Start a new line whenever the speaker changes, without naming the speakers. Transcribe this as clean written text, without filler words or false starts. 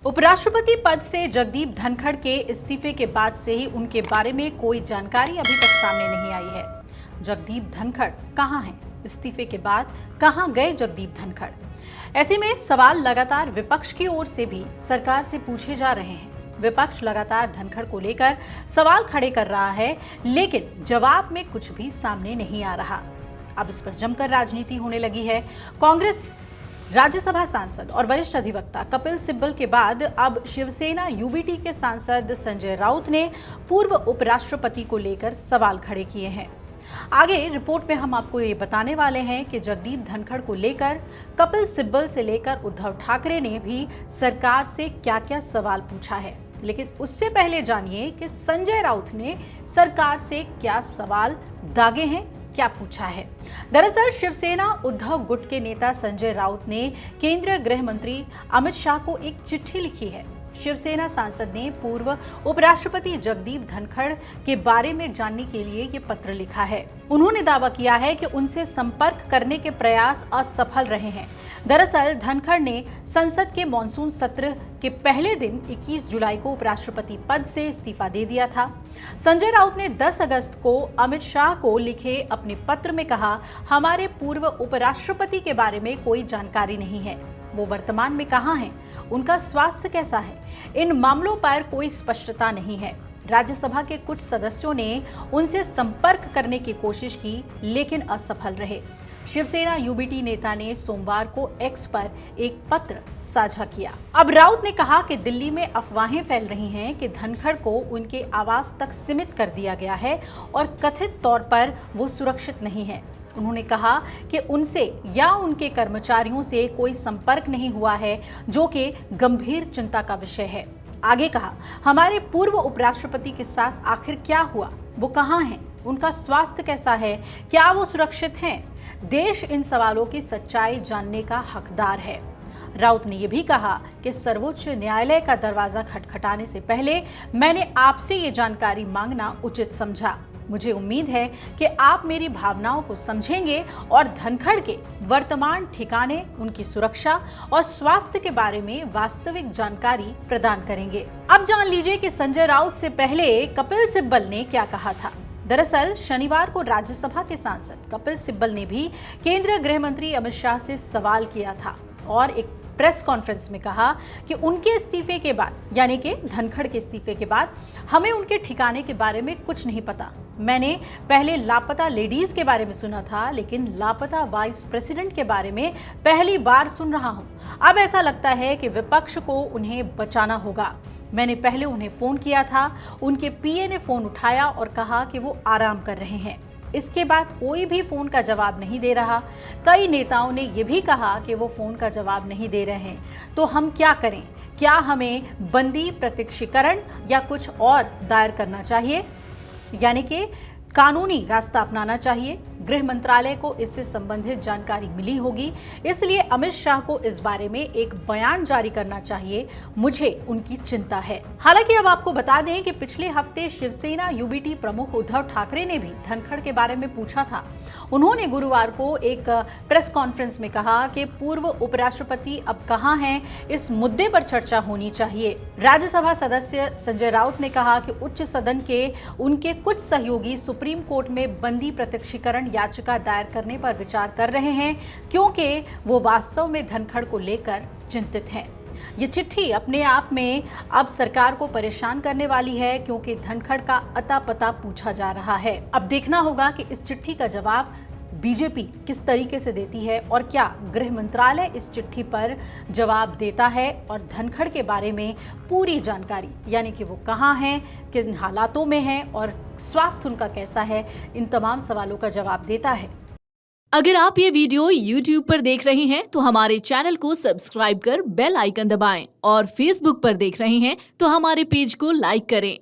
उपराष्ट्रपति पद से जगदीप धनखड़ के इस्तीफे के बाद से ही उनके बारे में कोई जानकारी अभी तक सामने नहीं आई है। जगदीप धनखड़ कहां हैं? इस्तीफे के बाद कहां गए जगदीप धनखड़? ऐसे में सवाल लगातार विपक्ष की ओर से भी सरकार से पूछे जा रहे हैं। विपक्ष लगातार धनखड़ को लेकर सवाल खड़े कर रहा है, लेकिन जवाब में कुछ भी सामने नहीं आ रहा। अब इस पर जमकर राजनीति होने लगी है। कांग्रेस राज्यसभा सांसद और वरिष्ठ अधिवक्ता कपिल सिब्बल के बाद अब शिवसेना यूबीटी के सांसद संजय राउत ने पूर्व उपराष्ट्रपति को लेकर सवाल खड़े किए हैं। आगे रिपोर्ट में हम आपको ये बताने वाले हैं कि जगदीप धनखड़ को लेकर कपिल सिब्बल से लेकर उद्धव ठाकरे ने भी सरकार से क्या-क्या सवाल पूछा है। लेकिन उससे पहले जानिए कि संजय राउत ने सरकार से क्या सवाल दागे हैं, क्या पूछा है। दरअसल शिवसेना उद्धव गुट के नेता संजय राउत ने केंद्रीय गृह मंत्री अमित शाह को एक चिट्ठी लिखी है। शिवसेना सांसद ने पूर्व उपराष्ट्रपति जगदीप धनखड़ के बारे में जानने के लिए ये पत्र लिखा है। उन्होंने दावा किया है कि उनसे संपर्क करने के प्रयास असफल रहे हैं। दरअसल धनखड़ ने संसद के मॉनसून सत्र के पहले दिन 21 जुलाई को उपराष्ट्रपति पद से इस्तीफा दे दिया था। संजय राउत ने 10 अगस्त को अमित शाह को लिखे अपने पत्र में कहा, हमारे पूर्व उपराष्ट्रपति के बारे में कोई जानकारी नहीं है, वो वर्तमान में कहां हैं, उनका स्वास्थ्य कैसा है, इन मामलों पर कोई स्पष्टता नहीं है। राज्यसभा के कुछ सदस्यों ने उनसे संपर्क करने की कोशिश की, लेकिन असफल रहे। शिवसेना यूबीटी नेता ने सोमवार को एक्स पर एक पत्र साझा किया। अब राउत ने कहा कि दिल्ली में अफवाहें फैल रही हैं कि धनखड़ को उनके आवास तक सीमित कर दिया गया है और कथित तौर पर वो सुरक्षित नहीं है। उन्होंने कहा कि उनसे या उनके कर्मचारियों से कोई संपर्क नहीं हुआ है, जो कि गंभीर चिंता का विषय है। आगे कहा, हमारे पूर्व उपराष्ट्रपति के साथ आखिर क्या हुआ, वो कहां हैं, उनका स्वास्थ्य कैसा है, क्या वो सुरक्षित हैं? देश इन सवालों की सच्चाई जानने का हकदार है। राउत ने यह भी कहा कि सर्वोच्च न्यायालय का दरवाजा खटखटाने से पहले मैंने आपसे ये जानकारी मांगना उचित समझा। मुझे उम्मीद है कि आप मेरी भावनाओं को समझेंगे और धनखड़ के वर्तमान ठिकाने, उनकी सुरक्षा और स्वास्थ्य के बारे में वास्तविक जानकारी प्रदान करेंगे। अब जान लीजिए कि संजय राउत से पहले कपिल सिब्बल ने क्या कहा था। दरअसल शनिवार को राज्यसभा के सांसद कपिल सिब्बल ने भी केंद्रीय गृह मंत्री अमित शाह से सवाल किया था और एक प्रेस कॉन्फ्रेंस में कहा कि उनके इस्तीफे के बाद, यानी कि धनखड़ के इस्तीफे के बाद, हमें उनके ठिकाने के बारे में कुछ नहीं पता। मैंने पहले लापता लेडीज के बारे में सुना था, लेकिन लापता वाइस प्रेसिडेंट के बारे में पहली बार सुन रहा हूं। अब ऐसा लगता है कि विपक्ष को उन्हें बचाना होगा। मैंने पहले उन्हें फोन किया था, उनके पीए ने फोन उठाया और कहा कि वो आराम कर रहे हैं। इसके बाद कोई भी फोन का जवाब नहीं दे रहा। कई नेताओं ने यह भी कहा कि वो फोन का जवाब नहीं दे रहे हैं। तो हम क्या करें? क्या हमें बंदी प्रत्यक्षीकरण या कुछ और दायर करना चाहिए, यानी कि कानूनी रास्ता अपनाना चाहिए? गृह मंत्रालय को इससे संबंधित जानकारी मिली होगी, इसलिए अमित शाह को इस बारे में एक बयान जारी करना चाहिए। मुझे उनकी चिंता है। हालांकि अब आपको बता दें कि पिछले हफ्ते शिवसेना यूबीटी प्रमुख उद्धव ठाकरे ने भी धनखड़ के बारे में पूछा था। उन्होंने गुरुवार को एक प्रेस कॉन्फ्रेंस में कहा कि पूर्व उपराष्ट्रपति अब कहां हैं, इस मुद्दे पर चर्चा होनी चाहिए। राज्यसभा सदस्य संजय राउत ने कहा कि उच्च सदन के उनके कुछ सहयोगी सुप्रीम कोर्ट में बंदी प्रत्यक्षीकरण याचिका दायर करने पर विचार कर रहे हैं, क्योंकि वो वास्तव में धनखड़ को लेकर चिंतित हैं। ये चिट्ठी अपने आप में अब सरकार को परेशान करने वाली है, क्योंकि धनखड़ का अता पता पूछा जा रहा है। अब देखना होगा कि इस चिट्ठी का जवाब बीजेपी किस तरीके से देती है और क्या गृह मंत्रालय इस चिट्ठी पर जवाब देता है और धनखड़ के बारे में पूरी जानकारी, यानी कि वो कहां हैं, किन हालातों में हैं और स्वास्थ्य उनका कैसा है, इन तमाम सवालों का जवाब देता है।
अगर आप ये वीडियो YouTube पर देख रहे हैं तो हमारे चैनल को सब्सक्राइब कर बेल आइकन दबाएं और Facebook पर देख रहे हैं तो हमारे पेज को लाइक करें।